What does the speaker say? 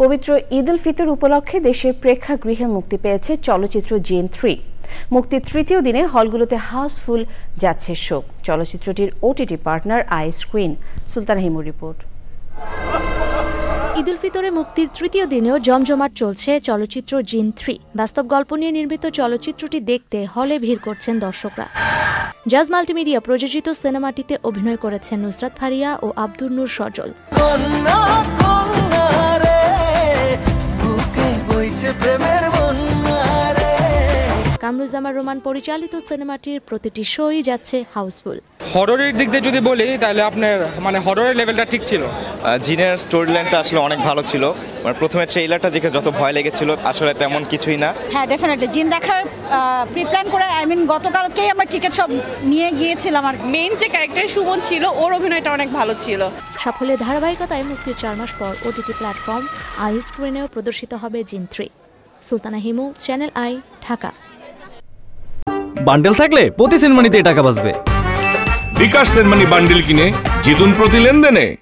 পবিত্র ঈদ উল ফিতর উপলক্ষে দেশের প্রেক্ষাগৃহে মুক্তি পেয়েছে চলচ্চিত্র জিন 3। মুক্তির তৃতীয় দিনে হলগুলোতে হাউসফুল যাচ্ছে শো। চলচ্চিত্রটির ওটিটি পার্টনার আইস্ক্রিন। সুলতানা হিমুর রিপোর্ট। ঈদ উল ফিতরে মুক্তির তৃতীয় দিনেও জমজমাট চলছে চলচ্চিত্র জিন 3। বাস্তব গল্প নিয়ে নির্মিত চলচ্চিত্রটি দেখতে হলে ভিড় করছেন দর্শকরা। জাজ মাল্টিমিডিয়া প্রযোজিত সিনেমাটিতে অভিনয় করেছেন নুসরাত ফারিয়া ও আব্দুর নূর সজল। কামরুজ্জামান রোমান পরিচালিত সিনেমাটির প্রতিটি শোই যাচ্ছে হাউসফুল। হররের দিক দিয়ে যদি বলি তাহলে আপনার হররের লেভেলটা ঠিক ছিল। জিনের স্টোরি লাইনটা আসলে অনেক ভালো ছিল। প্রথমে ট্রেইলারটা দেখে যত ভয় লেগেছিল আসলে তেমন কিছুই না। হ্যাঁ, ডেফিনেটলি জিন দেখার প্রি প্ল্যান করে গতকালকেই আমরা টিকিট সব নিয়ে গিয়েছিলাম। আর মেইন যে ক্যারেক্টার সুমন ছিল ওর অভিনয়টা অনেক ভালো ছিল। সাফল্যের ধারাবাহিকতায় মুক্তির 4 মাস পর ওটিটি প্ল্যাটফর্ম আইস্ক্রিনেও প্রদর্শিত হবে জিন 3। Sultana Himu, channel I, Dhaka. Bundle থাকলে প্রতি সেনমানিতে টাকা বাঁচবে। বিকাশ সেনমানি বান্ডেল কিনে জিতুন প্রতি লেনদেনে।